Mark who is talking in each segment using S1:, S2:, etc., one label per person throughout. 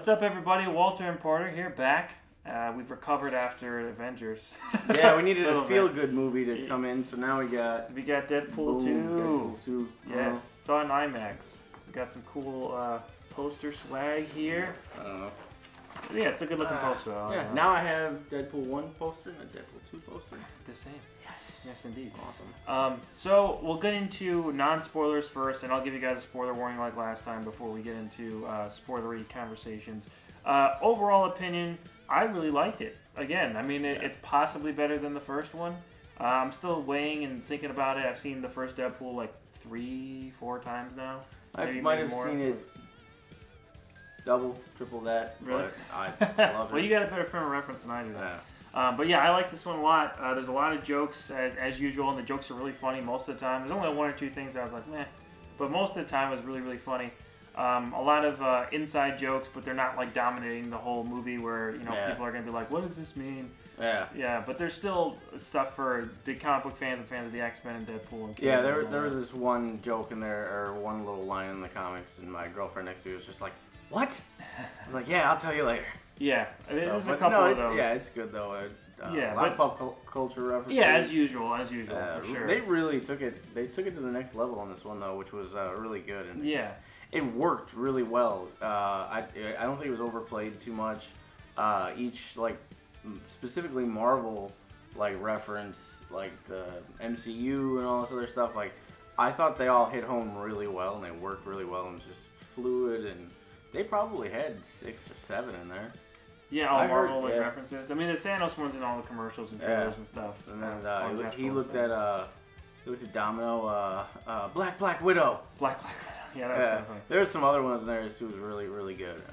S1: What's up, everybody? Walter and Porter here, back. We've recovered after Avengers.
S2: Yeah, we needed a feel-good movie to come in, so now we got
S1: Deadpool 2.
S2: Deadpool 2.
S1: Yes, saw it in IMAX. We got some cool poster swag here.
S2: I don't know.
S1: Yeah, it's a good-looking poster.
S2: Yeah, now I have Deadpool 1 poster and a Deadpool 2 poster.
S1: The same.
S2: Yes.
S1: Yes, indeed.
S2: Awesome.
S1: So we'll get into non-spoilers first, and I'll give you guys a spoiler warning like last time before we get into spoilery conversations. Overall opinion, I really liked it. Again, I mean, it's possibly better than the first one. I'm still weighing and thinking about it. I've seen the first Deadpool like 3-4 times now.
S2: I might have seen it double, triple that.
S1: Really?
S2: But I love it.
S1: Well, you got a better frame of reference than I do.
S2: Yeah.
S1: But yeah, I like this one a lot. There's a lot of jokes as usual, and the jokes are really funny most of the time. There's only one or two things that I was like, meh. But most of the time it was really, really funny. A lot of inside jokes, but they're not like dominating the whole movie where, you know, people are going to be like, what does this mean?
S2: Yeah.
S1: Yeah, but there's still stuff for big comic book fans and fans of the X-Men and Deadpool. And
S2: yeah, there was this one joke in there, or one little line in the comics, and my girlfriend next to me was just like, what? I was like, yeah, I'll tell you later.
S1: Yeah, there's a couple of those.
S2: Yeah, it's good though.
S1: Yeah,
S2: a lot of pop culture references.
S1: Yeah, as usual, for sure.
S2: They really took it. They took it to the next level on this one though, which was really good. And it worked really well. I don't think it was overplayed too much. Each like specifically Marvel like reference, like the MCU and all this other stuff. Like I thought they all hit home really well and they worked really well and it was just fluid, and they probably had 6 or 7 in there.
S1: Yeah, all Marvel references. I mean, the Thanos one's in all the commercials and trailers and stuff.
S2: And then he looked at Domino, Black Widow.
S1: Black Widow. Yeah, that was kind of funny.
S2: There's some other ones in there who was really, really good.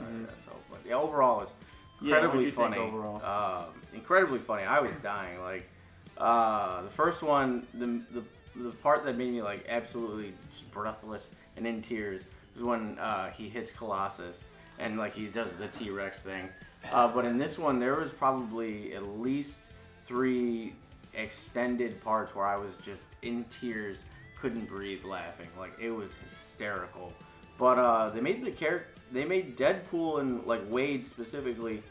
S2: But yeah, overall, it's incredibly funny.
S1: Overall?
S2: Incredibly funny. I was dying. Like the first one, the part that made me like absolutely just breathless and in tears was when he hits Colossus and like he does the T-Rex thing. But in this one, there was probably at least 3 extended parts where I was just in tears, couldn't breathe, laughing. Like it was hysterical. But they made Deadpool and like Wade specifically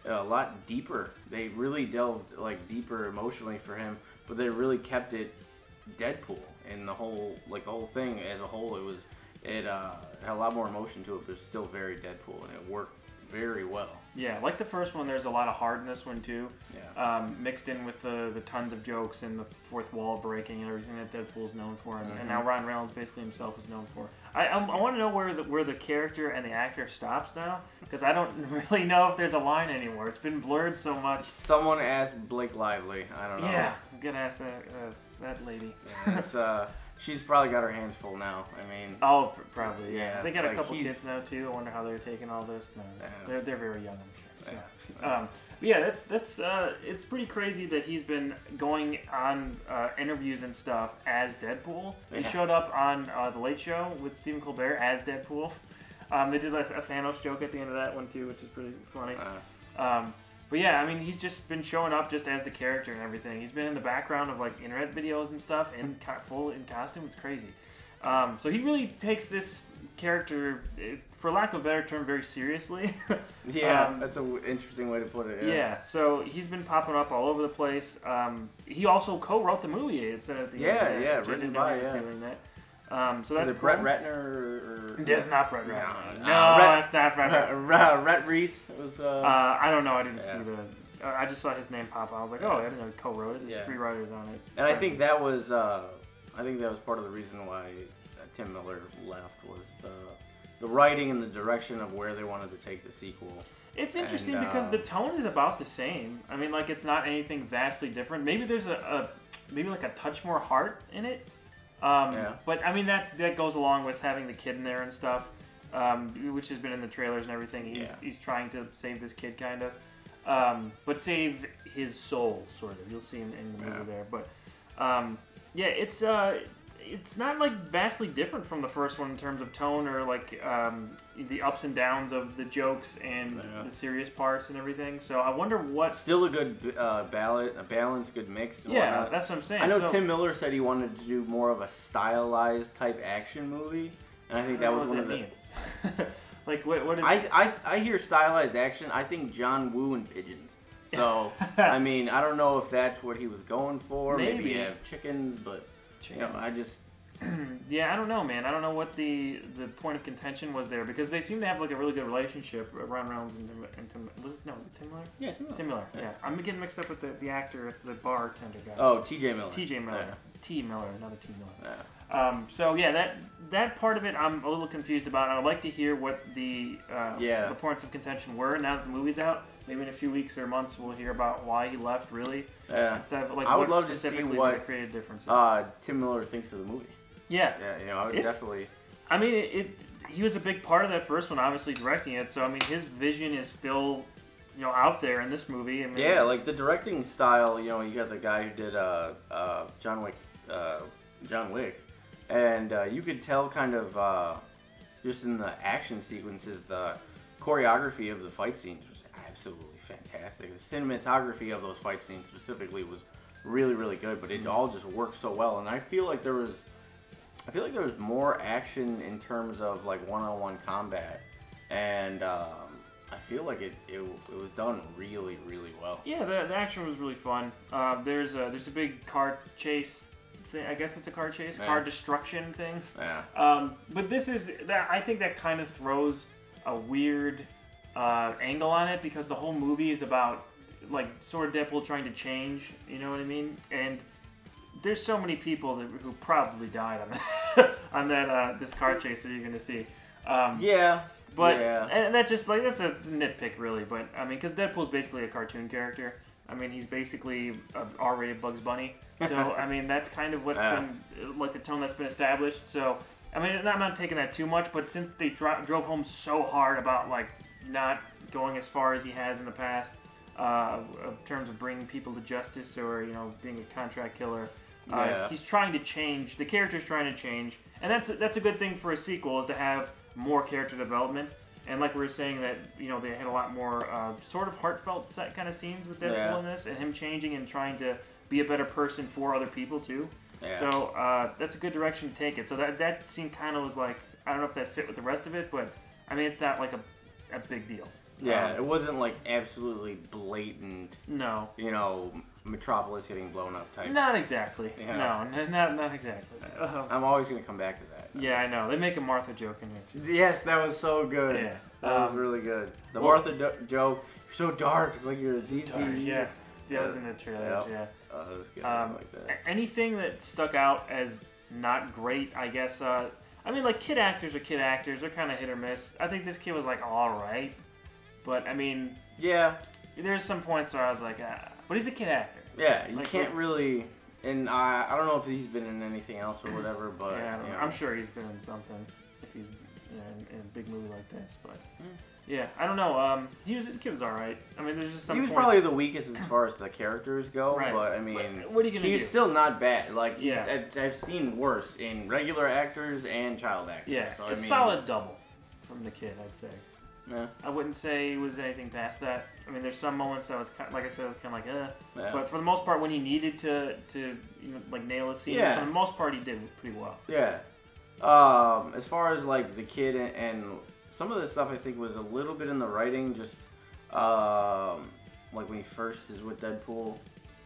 S2: a lot deeper. They really delved like deeper emotionally for him, but they really kept it Deadpool, and the whole thing as a whole. It had a lot more emotion to it, but it's still very Deadpool, and it worked very well. Yeah,
S1: like the first one, there's a lot of heart in this one too.
S2: Yeah.
S1: Mixed in with the tons of jokes and the fourth wall breaking and everything that Deadpool's known for, and now Ryan Reynolds basically himself is known for. I want to know where the character and the actor stops now, because I don't really know if there's a line anymore. It's been blurred so much.
S2: Someone asked Blake Lively. I don't know.
S1: Yeah, I'm gonna ask that lady.
S2: Yeah, she's probably got her hands full now. I mean,
S1: probably. Yeah. They got a couple kids now too. I wonder how they're taking all this. No, they're very young, I'm sure. So.
S2: Yeah.
S1: But yeah, that's it's pretty crazy that he's been going on interviews and stuff as Deadpool. He showed up on The Late Show with Stephen Colbert as Deadpool. They did a Thanos joke at the end of that one too, which is pretty funny. But yeah, I mean, he's just been showing up just as the character and everything. He's been in the background of like internet videos and stuff, full in costume. It's crazy. So he really takes this character, for lack of a better term, very seriously.
S2: Yeah, that's an interesting way to put it.
S1: Yeah, so he's been popping up all over the place. He also co-wrote the movie. It said at the end.
S2: Yeah, written by,
S1: doing that. So
S2: that's
S1: cool.
S2: Brett Ratner or
S1: it's not Brett Ratner. No, it's not Brett Ratner.
S2: Rhett Reese was.
S1: I don't know. I didn't see I just saw his name pop out. I was like, oh, I didn't know he co-wrote it. There's 3 writers on it.
S2: And I think that was part of the reason why Tim Miller left, was the writing and the direction of where they wanted to take the sequel.
S1: It's interesting because the tone is about the same. I mean, like, it's not anything vastly different. Maybe there's maybe like a touch more heart in it. But I mean, that goes along with having the kid in there and stuff, which has been in the trailers and everything. He's trying to save this kid, kind of, but save his soul, sort of. You'll see in the movie there. But it's not like vastly different from the first one in terms of tone or like the ups and downs of the jokes and the serious parts and everything. So I wonder what.
S2: Still a good balance, good mix. And
S1: whatnot. That's what I'm saying.
S2: I know Tim Miller said he wanted to do more of a stylized type action movie, and I think that was one of the.
S1: Like, what is...
S2: I hear stylized action. I think John Woo and pigeons. So, I mean, I don't know if that's what he was going for. Maybe have chickens, but, you know, I just...
S1: Yeah, I don't know, man. I don't know what the point of contention was there, because they seem to have like a really good relationship. Ryan Reynolds and Tim, was it Tim Miller?
S2: Yeah, Tim Miller.
S1: Tim Miller. Yeah. I'm getting mixed up with the actor, the bartender guy.
S2: Oh, T.J. Miller.
S1: T.J. Miller.
S2: Yeah.
S1: T. Miller, another T. Miller.
S2: Yeah.
S1: So yeah, that part of it I'm a little confused about. I'd like to hear what the points of contention were now that the movie's out. Maybe in a few weeks or months we'll hear about why he left, really.
S2: Yeah.
S1: Instead of like
S2: I would
S1: what
S2: love to see
S1: specifically
S2: what
S1: created differences.
S2: Tim Miller thinks of the movie.
S1: Yeah.
S2: Yeah, you know, I would definitely.
S1: I mean, he was a big part of that first one, obviously directing it. So I mean, his vision is still, you know, out there in this movie. I mean,
S2: yeah, like the directing style. You know, you got the guy who did John Wick, and you could tell kind of just in the action sequences, the choreography of the fight scenes was absolutely fantastic. The cinematography of those fight scenes specifically was really, really good, but it all just worked so well. And I feel like there was more action in terms of like one-on-one combat, and I feel like it was done really, really well.
S1: Yeah, the action was really fun. There's a big car chase thing. I guess it's a car chase, car destruction thing.
S2: Yeah.
S1: But this is that. I think that kind of throws a weird angle on it, because the whole movie is about like sort of Deadpool trying to change. You know what I mean? And there's so many people who probably died on that, on that this car chase that you're gonna see. But and that's a nitpick, really. But I mean, because Deadpool's basically a cartoon character. I mean, he's basically an R-rated Bugs Bunny. So I mean, that's kind of what's been like the tone that's been established. So I mean, I'm not taking that too much. But since they drove home so hard about like not going as far as he has in the past, in terms of bringing people to justice, or you know, being a contract killer. He's trying to change. The character's trying to change, and that's a good thing for a sequel, is to have more character development. And like we were saying, that you know, they had a lot more sort of heartfelt kind of scenes with Deadpool in this, and him changing and trying to be a better person for other people too. Yeah. So that's a good direction to take it. So that scene kind of was like, I don't know if that fit with the rest of it, but I mean, it's not like a big deal.
S2: Yeah, it wasn't like absolutely blatant.
S1: No.
S2: You know, Metropolis getting blown up type.
S1: Not exactly. Yeah. No, not exactly.
S2: I'm always going to come back to that.
S1: Yeah, I know. They make a Martha joke in there too.
S2: Yes, that was so good.
S1: Yeah.
S2: That was really good. The Martha joke, you're so dark. It's like you're a ZZ.
S1: Yeah. That was in the trailer. Yeah.
S2: Oh, that was good. I like that.
S1: Anything that stuck out as not great, I guess. I mean, like, kid actors are kid actors. They're kind of hit or miss. I think this kid was like all right. But, I mean, there's some points where I was like, but he's a kid actor.
S2: Yeah, you can't really, and I don't know if he's been in anything else or whatever, but
S1: yeah, I'm sure he's been in something if he's in a big movie like this. But yeah, I don't know. The kid was all right. I mean, there's just some.
S2: He was
S1: points.
S2: probably the weakest as far as the characters go,
S1: right.
S2: But I mean,
S1: what are you gonna do?
S2: He's still not bad. Like, I've seen worse in regular actors and child actors.
S1: Yeah,
S2: so,
S1: a solid double from the kid, I'd say.
S2: Yeah.
S1: I wouldn't say it was anything past that. I mean, there's some moments that was like I said, it was kind of like but for the most part, when he needed to you know, like nail a scene, for the most part, he did pretty well.
S2: Yeah. As far as like the kid and some of the stuff, I think was a little bit in the writing, just like when he first is with Deadpool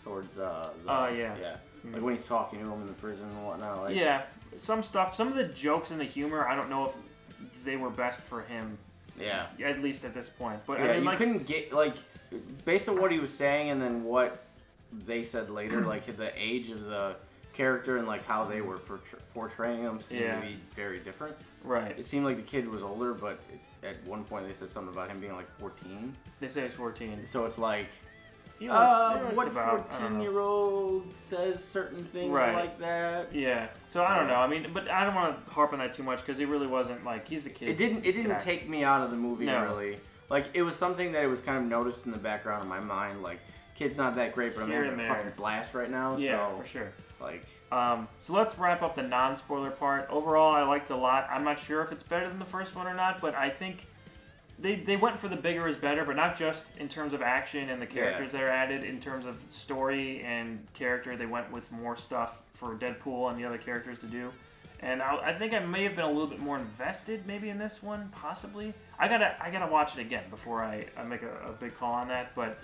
S2: towards
S1: Mm-hmm.
S2: like when he's talking to him in the prison and whatnot. Like,
S1: some stuff, some of the jokes and the humor, I don't know if they were best for him.
S2: Yeah.
S1: At least at this point. But
S2: yeah,
S1: I mean,
S2: you
S1: like,
S2: couldn't get, like, based on what he was saying and then what they said later, like the age of the character and like how they were portraying him seemed to be very different.
S1: Right.
S2: It seemed like the kid was older, but at one point they said something about him being like 14.
S1: They say he's 14.
S2: So it's like,
S1: what
S2: 14-year-old says certain things like that?
S1: Yeah. So I don't know. I mean, but I don't want to harp on that too much because he really wasn't like, he's a kid.
S2: It didn't take me out of the movie really. Like, it was something that it was kind of noticed in the background of my mind. Like, kid's not that great, but I'm having a fucking blast right now.
S1: Yeah,
S2: so,
S1: for sure.
S2: Like,
S1: so let's wrap up the non-spoiler part. Overall, I liked it a lot. I'm not sure if it's better than the first one or not, but I think they went for the bigger is better, but not just in terms of action and the characters that are added. In terms of story and character, they went with more stuff for Deadpool and the other characters to do. And I think I may have been a little bit more invested maybe in this one, possibly. I gotta watch it again before I make a big call on that. But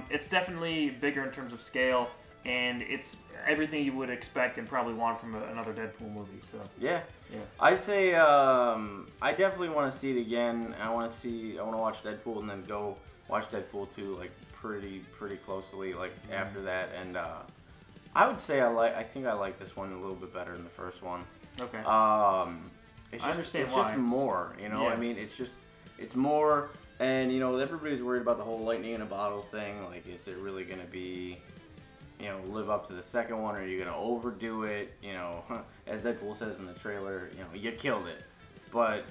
S1: it's definitely bigger in terms of scale, and it's everything you would expect and probably want from another Deadpool movie. So
S2: yeah. I'd say I definitely want to see it again. I want to watch Deadpool and then go watch Deadpool 2 like pretty closely like after that. And I would say I think I like this one a little bit better than the first one.
S1: Okay.
S2: It's just,
S1: I understand
S2: it's
S1: why.
S2: just more, you know.
S1: Yeah.
S2: I mean, it's more, and you know, everybody's worried about the whole lightning in a bottle thing. Like, is it really gonna be, you know, live up to the second one, or are you gonna overdo it? You know, as Deadpool says in the trailer, you know, you killed it. But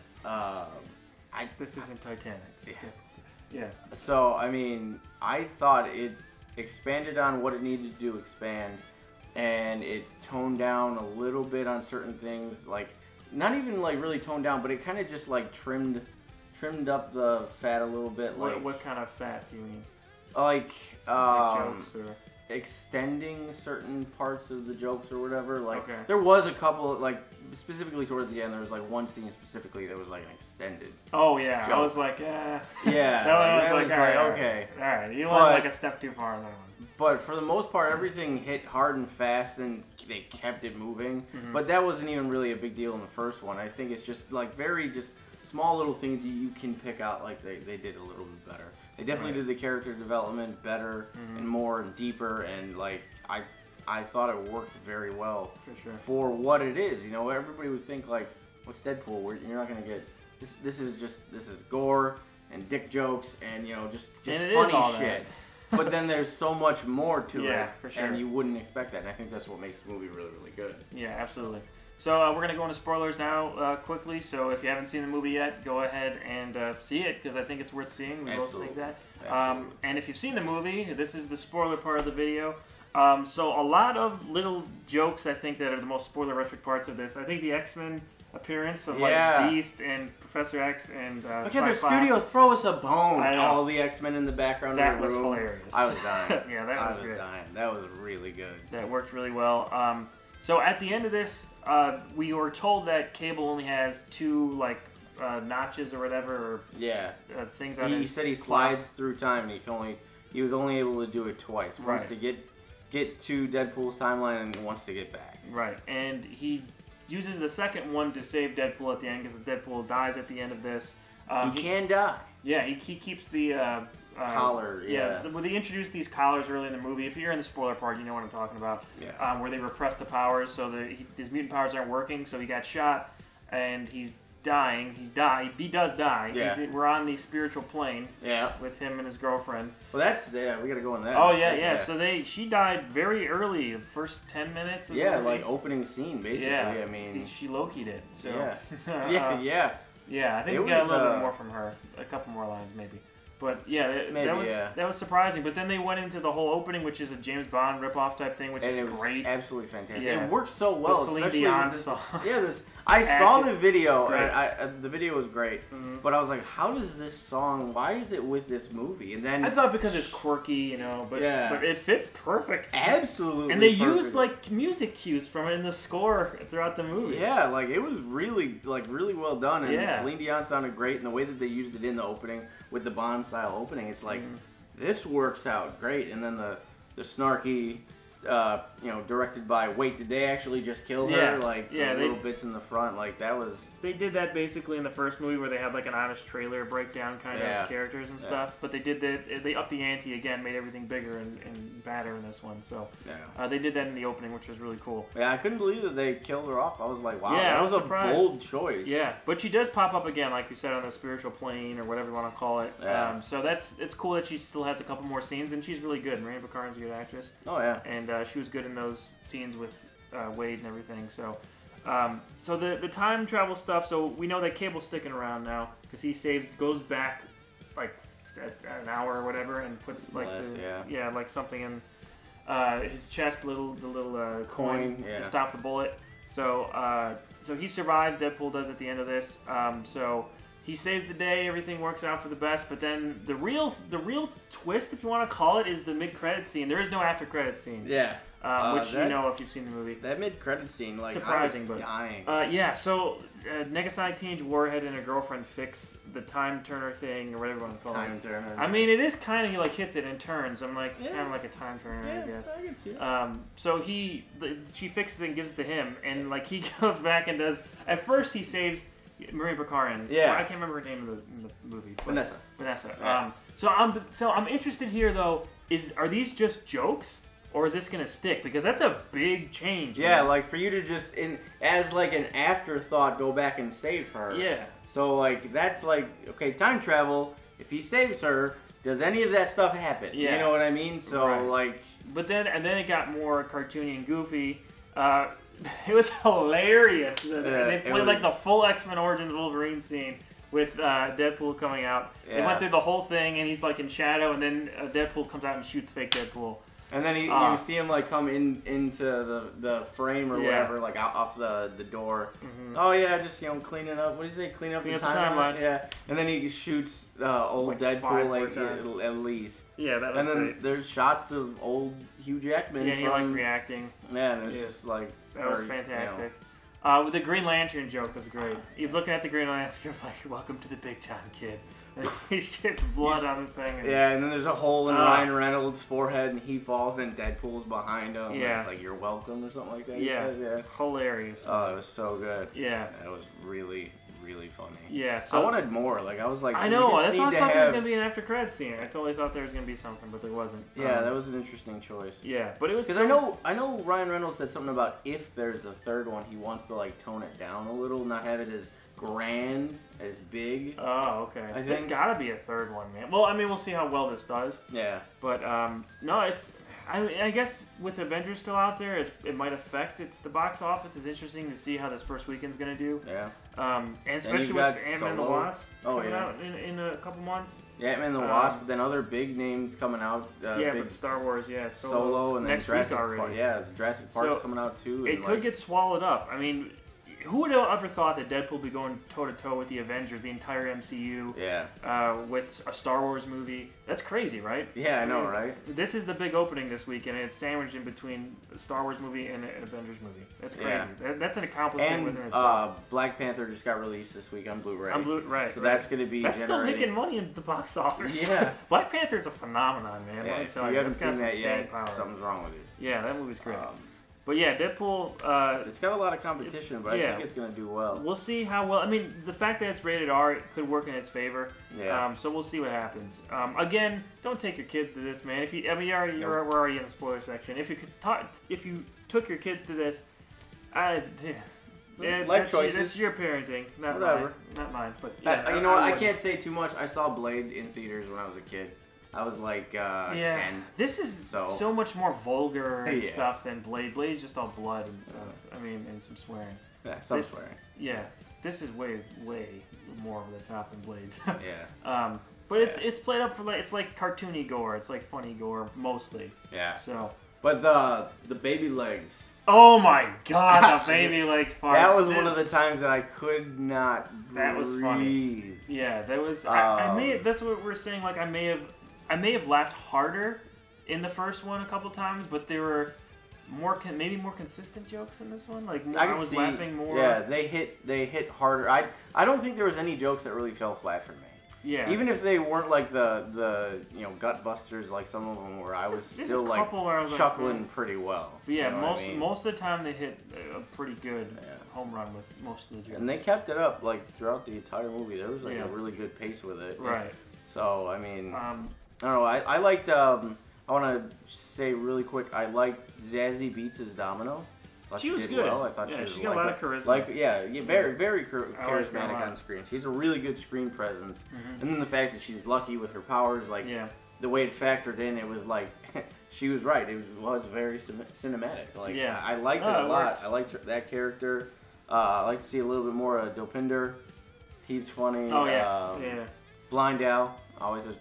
S1: this isn't Titanic.
S2: Yeah.
S1: Yeah.
S2: So I mean, I thought it expanded on what it needed to expand, and it toned down a little bit on certain things, like not even like really toned down, but it kind of just like trimmed up the fat a little bit. Like
S1: What kind of fat do you mean?
S2: Like
S1: Jokes or...
S2: extending certain parts of the jokes or whatever. Like
S1: Okay.
S2: there was a couple, like specifically towards the end, there was like one scene specifically that was like an extended.
S1: Oh yeah,
S2: joke.
S1: I was like, yeah.
S2: Yeah,
S1: that was like, all right,
S2: okay.
S1: All right, you went
S2: But-
S1: like a step too far on that one.
S2: But for the most part, everything hit hard and fast, and they kept it moving. But that wasn't even really a big deal in the first one. I think it's just like very just small little things you can pick out. Like they did a little bit better. They definitely did the character development better and more and deeper. And like I thought it worked very well for what it is. You know, everybody would think like, what's Deadpool? You're not gonna get this. This is gore and dick jokes and you know just funny shit. But then there's so much more to it,
S1: for sure.
S2: and you wouldn't expect that. And I think that's what makes the movie really, really good.
S1: Yeah, absolutely. So we're going to go into spoilers now quickly. So if you haven't seen the movie yet, go ahead and see it, because I think it's worth seeing. We both think that. And if you've seen the movie, this is the spoiler part of the video. So a lot of little jokes, I think, that are the most spoilerific parts of this. I think the X-Men appearance of like Beast and Professor X and
S2: Look at their studio throw us a bone.
S1: I know.
S2: All the X-Men in the background
S1: that
S2: of the
S1: was
S2: room.
S1: hilarious.
S2: I was dying.
S1: Yeah, that was great.
S2: Dying. That was really good.
S1: That worked really well. So at the end of this, we were told that Cable only has 2 like notches or whatever, or things on his.
S2: He said he slides through time, and he was only able to do it twice. Once to get to Deadpool's timeline, and once to get back.
S1: Right, and he uses the second one to save Deadpool at the end, because Deadpool dies at the end of this.
S2: He can die.
S1: Yeah, he keeps the
S2: collar.
S1: Well, they introduced these collars early in the movie. If you're in the spoiler part, you know what I'm talking about.
S2: Yeah.
S1: Where they repress the powers, so his mutant powers aren't working. So he got shot, and he's dying. He does die.
S2: Yeah.
S1: We're on the spiritual plane.
S2: Yeah.
S1: With him and his girlfriend.
S2: Well, we gotta go on that.
S1: Oh yeah. So she died very early, the first 10 minutes. Of the movie.
S2: Like opening scene, basically.
S1: Yeah.
S2: I mean,
S1: she Loki'd it. So.
S2: Yeah.
S1: Yeah, I think we got a little bit more from her. A couple more lines, maybe. But yeah, that was surprising. But then they went into the whole opening, which is a James Bond ripoff type thing, which is great.
S2: Absolutely fantastic.
S1: Yeah.
S2: It works so well.
S1: The Celine Dion song.
S2: I saw the video. The video was great, but I was like, how does this song? Why is it with this movie? And then
S1: I thought because it's quirky, you know, but it fits perfect.
S2: Absolutely.
S1: And they used like music cues from it in the score throughout the movie.
S2: Yeah, like it was really well done, and Celine Dion sounded great, and the way that they used it in the opening with the Bond style opening, it's like this works out great. And then the snarky, directed by, wait, did they actually just kill her? Little bits in the front, like that was.
S1: They did that basically in the first movie where they had like an honest trailer breakdown kind of characters and stuff. But they did that. They upped the ante again, made everything bigger and badder in this one. So they did that in the opening, which was really cool.
S2: Yeah, I couldn't believe that they killed her off. I was like, wow,
S1: that was
S2: a bold choice.
S1: Yeah, but she does pop up again, like we said, on the spiritual plane or whatever you want to call it.
S2: Yeah.
S1: So it's cool that she still has a couple more scenes, and she's really good. Marina Baccarin's a good actress.
S2: Oh yeah.
S1: And she was good in those scenes with Wade and everything. So, so the time travel stuff. So we know that Cable's sticking around now because he goes back like an hour or whatever, and puts like like something in his chest, the little coin to stop the bullet. So so he survives. Deadpool does at the end of this. So he saves the day. Everything works out for the best. But then the real twist, if you want to call it, is the mid-credit scene. There is no after-credit scene.
S2: Yeah.
S1: which you know if you've seen the movie.
S2: That mid-credit scene, like,
S1: surprising,
S2: I was
S1: but
S2: dying.
S1: Yeah. So Negasonic Teenage Warhead and her girlfriend fix the time turner thing or whatever you want to call it.
S2: Time turner.
S1: I mean, it is kind of like hits it in turns. I'm like kind of like a time turner, I guess.
S2: I can see it.
S1: So she fixes it and gives it to him, and like he goes back and does. At first, he saves Marie Baccarin.
S2: Yeah.
S1: I can't remember her name in the movie.
S2: Vanessa.
S1: Yeah. So I'm interested here though. Are these just jokes? Or is this gonna stick? Because that's a big change.
S2: Yeah,
S1: man.
S2: like for you to just as like an afterthought go back and save her.
S1: Yeah.
S2: So like that's like okay, time travel. If he saves her, does any of that stuff happen?
S1: Yeah.
S2: You know what I mean? So
S1: Right.
S2: like.
S1: But then it got more cartoony and goofy. It was hilarious. They played like the full X-Men Origins Wolverine scene with Deadpool coming out.
S2: Yeah.
S1: They went through the whole thing, and he's like in shadow, and then Deadpool comes out and shoots fake Deadpool.
S2: And then you see him like come into the frame or whatever, like out off the door.
S1: Mm-hmm.
S2: Oh yeah, just cleaning up. What do you say? Clean up the timeline. Yeah. And then he shoots old
S1: Like
S2: Deadpool at least.
S1: Yeah, that was
S2: great. And then
S1: great.
S2: there's shots of old Hugh Jackman.
S1: Yeah, he like reacting.
S2: Yeah, and it's just like
S1: that was fantastic. With the Green Lantern joke was great. He's looking at the Green Lantern like, "Welcome to the big time, kid." And he gets blood on the thing.
S2: And then there's a hole in Ryan Reynolds' forehead, and he falls, and Deadpool's behind him.
S1: Yeah.
S2: And it's like, "You're welcome," or something like that.
S1: Yeah. Hilarious.
S2: Oh, it was so good.
S1: Yeah.
S2: It was really, really funny.
S1: Yeah. So
S2: I wanted more. Like I was like,
S1: I know. That's why I thought there was gonna be an after credits scene. I totally thought there was gonna be something, but there wasn't.
S2: Yeah, that was an interesting choice.
S1: Yeah, but it was
S2: because I know Ryan Reynolds said something about if there's a third one, he wants to like tone it down a little, not have it as grand, as big.
S1: Oh, okay.
S2: I think
S1: there's gotta be a third one, man. Well, I mean, we'll see how well this does.
S2: Yeah.
S1: But no, it's. I guess with Avengers still out there, it might affect the box office. It's interesting to see how this first weekend's gonna do.
S2: Yeah.
S1: And especially with Ant-Man and the Wasp coming out in a couple months.
S2: Yeah, Ant-Man and the Wasp, but then other big names coming out.
S1: But Star Wars,
S2: Solo, and then
S1: next
S2: Jurassic
S1: week already.
S2: Park. Yeah, Jurassic Park's coming out too.
S1: It could get swallowed up. I mean, who would have ever thought that Deadpool would be going toe-to-toe with the Avengers, the entire MCU, with a Star Wars movie? That's crazy, right?
S2: Yeah, I know, right?
S1: This is the big opening this weekend, and it's sandwiched in between a Star Wars movie and an Avengers movie. That's crazy.
S2: Yeah.
S1: That's an accomplishment
S2: and,
S1: within itself.
S2: Black Panther just got released this week on Blu-ray.
S1: Right.
S2: So that's going to be
S1: That's still making money in the box office.
S2: Yeah.
S1: Black Panther's a phenomenon, man.
S2: Yeah,
S1: Let me
S2: if
S1: tell
S2: you
S1: you.
S2: haven't
S1: It's got
S2: seen that
S1: some
S2: yet,
S1: staying power.
S2: something's wrong with it.
S1: Yeah, that movie's great. But yeah, Deadpool.
S2: It's got a lot of competition, but I think it's going to do well.
S1: We'll see how well. I mean, the fact that it's rated R could work in its favor.
S2: Yeah.
S1: So we'll see what happens. Again, don't take your we're already in the spoiler section. If you took your kids to this,
S2: life choices.
S1: That's your parenting, not mine. But yeah,
S2: you know what? I can't say too much. I saw Blade in theaters when I was a kid. I was like 10.
S1: This is so much more vulgar and stuff than Blade. Blade's just all blood and stuff. I mean, and some swearing.
S2: Yeah, some swearing.
S1: Yeah, this is way more over the top than Blade.
S2: Yeah.
S1: But it's played up for it's like cartoony gore. It's like funny gore mostly.
S2: Yeah.
S1: So.
S2: But the baby legs.
S1: Oh my God, the baby legs part.
S2: That was one of the times that I could not breathe.
S1: That was funny. Yeah, that was. That's what we're saying. Like I may have laughed harder in the first one a couple times, but there were maybe more consistent jokes in this one. Like I was laughing more.
S2: Yeah, they hit harder. I don't think there was any jokes that really fell flat for me.
S1: Yeah.
S2: Even if they weren't like the gut busters like some of them were, I was still like chuckling pretty well.
S1: But yeah, most of the time they hit a pretty good home run with most of the jokes.
S2: And they kept it up like throughout the entire movie. There was like a really good pace with it.
S1: Right.
S2: So I mean, I don't know. I liked. I want to say really quick. I liked Zazie Beetz' Domino.
S1: She was
S2: did
S1: good.
S2: Well. I thought
S1: she got a lot of charisma.
S2: Very charismatic on screen. She's a really good screen presence. Mm-hmm. And then the fact that she's lucky with her powers, the way it factored in, it was like she was right. It was very cinematic. Like I liked it a lot. I liked that character. I like to see a little bit more of Dopinder. He's funny.
S1: Oh yeah.
S2: Blind Al. Always a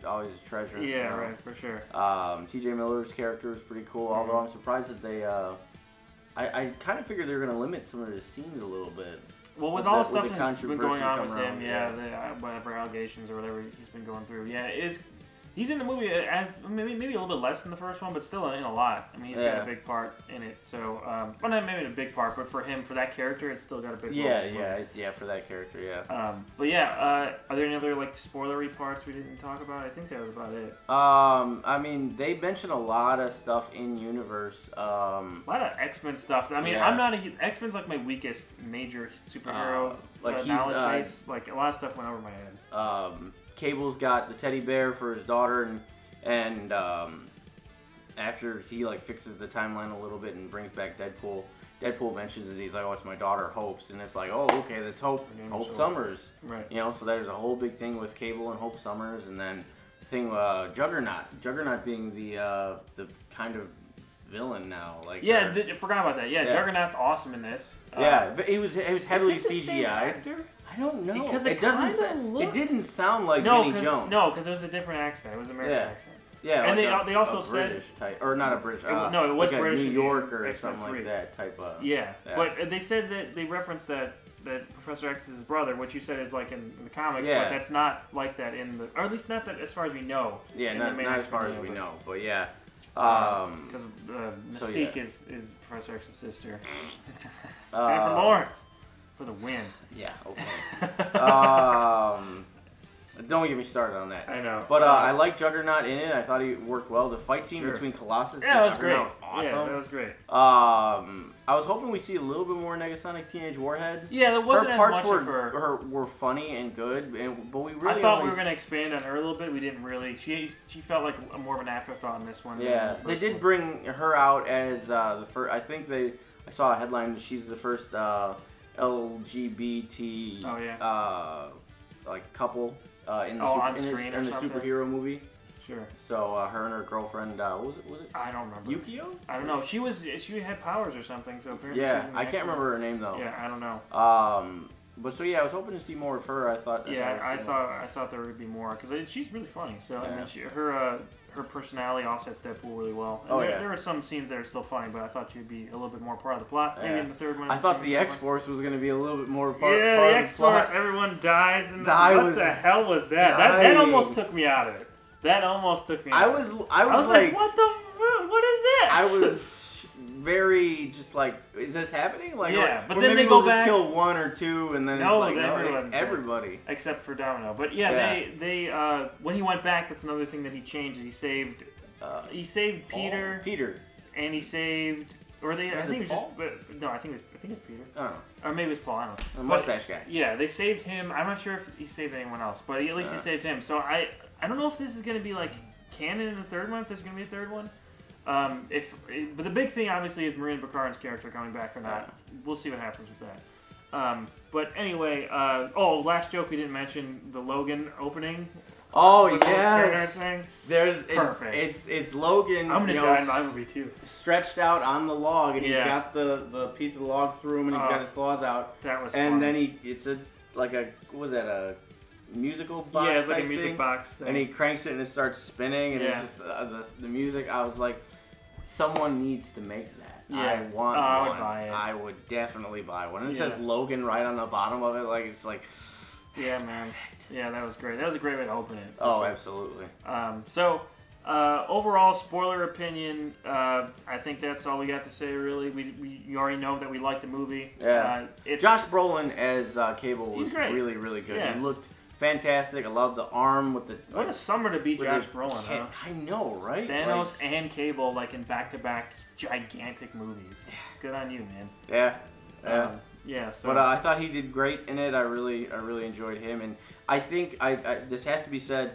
S2: treasure.
S1: Yeah, right, for sure.
S2: T.J. Miller's character is pretty cool. Although I'm surprised that they. I kind of figured they were going to limit some of the scenes a little bit.
S1: Well, with all the stuff that's been going on with him, whatever allegations or whatever he's been going through, He's in the movie as maybe a little bit less than the first one, but still in a lot. I mean, he's got a big part in it. So, well, not maybe a big part, but for him, for that character, it's still got a big role.
S2: Yeah, for that character, yeah.
S1: But yeah, are there any other like spoilery parts we didn't talk about? I think that was about it.
S2: I mean, they mentioned a lot of stuff in universe.
S1: A lot of X-Men stuff. I mean, I'm not a X-Men's like my weakest major superhero knowledge base. Like a lot of stuff went over my head.
S2: Cable's got the teddy bear for his daughter, and after he like fixes the timeline a little bit and brings back Deadpool mentions it. He's like, "Oh, it's my daughter Hope's," and it's like, "Oh, okay, that's Hope Summers."
S1: Right.
S2: You know, so there's a whole big thing with Cable and Hope Summers, and then the thing Juggernaut being the kind of villain now. Like
S1: I forgot about that. Yeah, Juggernaut's awesome in this.
S2: But it was heavily
S1: is it the
S2: CGI.
S1: same actor?
S2: I don't know.
S1: Because
S2: it didn't sound like Vinny Jones.
S1: No, because it was a different accent. It was an American accent.
S2: Yeah,
S1: and
S2: like
S1: they also
S2: said
S1: British
S2: type, or not a British.
S1: No, it was
S2: like
S1: British.
S2: New York or
S1: X-Men
S2: something
S1: 3.
S2: like that type of.
S1: Yeah, but they said that they referenced that Professor X is his brother, which you said is like in the comics, but that's not like that in the, or at least not that as far as we know.
S2: Yeah, not as far as we know, but yeah.
S1: Because Mystique is Professor X's sister. Jennifer Lawrence for the win.
S2: Yeah, okay. Don't get me started on that.
S1: I know.
S2: But I like Juggernaut in it. I thought he worked well. The fight scene between Colossus and
S1: was great.
S2: was awesome.
S1: Yeah, that was great.
S2: I was hoping we see a little bit more Negasonic Teenage Warhead.
S1: Yeah, there wasn't as much of her.
S2: Were funny and good, but we really.
S1: I thought we were going to expand on her a little bit. We didn't really. She felt like more of an afterthought in this one.
S2: Yeah, they did bring her out as the first. I think I saw a headline. She's the first LGBT.
S1: Oh yeah.
S2: Like couple. In the superhero movie.
S1: Sure.
S2: So her and her girlfriend, what was it?
S1: I don't remember.
S2: Yukio?
S1: I don't know. She had powers or something. So apparently.
S2: Yeah, I can't remember her name though.
S1: Yeah, I don't know.
S2: But so yeah, I was hoping to see more of her. I thought
S1: there would be more because she's really funny. So I mean, her personality offsets Deadpool really well. And there were some scenes that are still funny, but I thought she'd be a little bit more part of the plot. Maybe in the third one.
S2: I thought the X-Force was going to be a little bit more part of the plot.
S1: Yeah, the X-Force, everyone dies. And what the hell was that? That almost took me out of it. That almost took me out.
S2: I was like,
S1: what is this?
S2: I was very just like, is this happening? Like,
S1: but
S2: or
S1: then
S2: maybe
S1: they go
S2: we'll
S1: back.
S2: Just kill one or two, and then it's like everybody
S1: except for Domino. But they when he went back, that's another thing that he changed. Is he saved Peter.
S2: Peter.
S1: And he saved, or they. I think it was just no. I think it was Peter.
S2: I don't know.
S1: Or maybe it was Paul. I don't know.
S2: The mustache guy.
S1: Yeah, they saved him. I'm not sure if he saved anyone else, but at least he saved him. So I don't know if this is going to be like canon in the third one. If there's going to be a third one. But the big thing obviously is Marina Baccarin's character coming back or not. We'll see what happens with that. But anyway, last joke we didn't mention, the Logan opening.
S2: Oh yes,
S1: thing.
S2: Perfect. It's Logan.
S1: I'm gonna die in my movie too.
S2: Stretched out on the log, and he's got the piece of the log through him, and he's got his claws out.
S1: That was.
S2: And
S1: funny.
S2: then it's what was that, a musical box?
S1: Yeah, it's like a music
S2: thing?
S1: box thing.
S2: And he cranks it, and it starts spinning, and it's just the music. I was like, someone needs to make that.
S1: Yeah.
S2: I want one.
S1: I would buy it.
S2: I would definitely buy one. And it says Logan right on the bottom of it, like it's like.
S1: Yeah, man. Yeah, that was great. That was a great way to open it.
S2: Oh, absolutely.
S1: Overall, spoiler opinion, I think that's all we got to say, really. You already know that we like the movie.
S2: Yeah. Josh Brolin as Cable was really, really good.
S1: Yeah.
S2: He looked fantastic. I love the arm with the...
S1: What a summer to be Josh Brolin, huh?
S2: I know, right?
S1: Thanos and Cable, like, in back-to-back gigantic movies. Yeah. Good on you, man.
S2: Yeah.
S1: Yeah, so.
S2: But I thought he did great in it. I really enjoyed him, and I think this has to be said.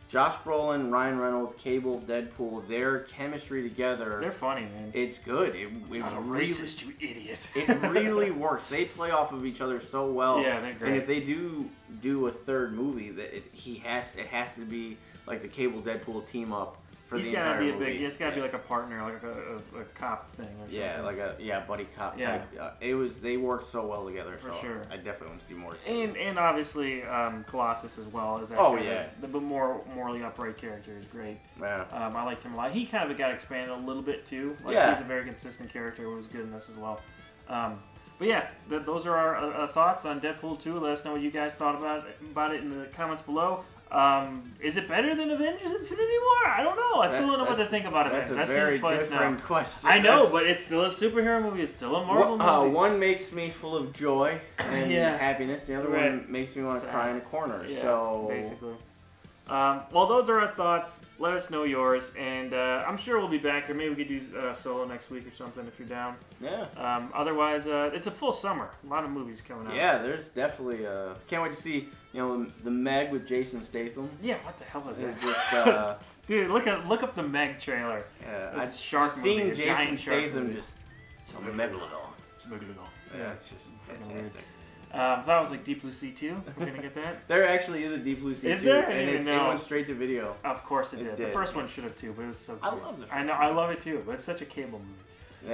S2: Josh Brolin, Ryan Reynolds, Cable, Deadpool, their chemistry together.
S1: They're funny, man.
S2: It's good.
S1: Not a racist, you idiot.
S2: It really works. They play off of each other so well.
S1: Yeah, they're great.
S2: And if they do a third movie, that it has to be like the Cable Deadpool team up. He's got to be
S1: it's got to be like a partner, like a cop thing. Or
S2: yeah,
S1: something.
S2: like a buddy cop type. They worked so well together.
S1: For
S2: so
S1: sure.
S2: I definitely want to see more.
S1: And obviously Colossus as well as that. The more morally upright character is great.
S2: Yeah.
S1: I liked him a lot. He kind of got expanded a little bit too. He's a very consistent character. Who was good in this as well. But yeah, those are our thoughts on Deadpool 2. Let us know what you guys thought about it in the comments below. Is it better than Avengers Infinity War? I don't know. I still don't know what to think about Avengers. I've seen it twice now.
S2: Different question.
S1: I know, but it's still a superhero movie. It's still a Marvel movie.
S2: One makes me full of joy and happiness. The other one makes me want to cry in a corner.
S1: Yeah,
S2: so
S1: basically. Well, those are our thoughts. Let us know yours, and I'm sure we'll be back here. Maybe we could do solo next week or something if you're down.
S2: Yeah.
S1: Otherwise, it's a full summer. A lot of movies coming out.
S2: Yeah, there's definitely. Can't wait to see the Meg with Jason Statham.
S1: Yeah, what the hell is that?
S2: Just,
S1: dude, look up the Meg trailer.
S2: Yeah,
S1: it's shark movie.
S2: Seeing Jason
S1: Statham
S2: just so megalodon.
S1: Yeah,
S2: it's just fantastic.
S1: That was like Deep Blue Sea 2. We're gonna get that.
S2: There actually is a Deep Blue Sea 2.
S1: Is there?
S2: And it went straight to video.
S1: Of course it did. The first one should have too, but it was so good.
S2: I love the first
S1: I know, I love it too, but it's such a cable movie.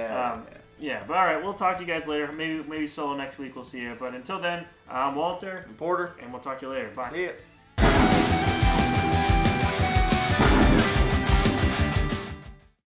S2: Yeah.
S1: But all right, we'll talk to you guys later. Maybe solo next week. We'll see you. But until then, I'm Walter.
S2: I'm Porter.
S1: And we'll talk to you later. Bye.
S2: See ya.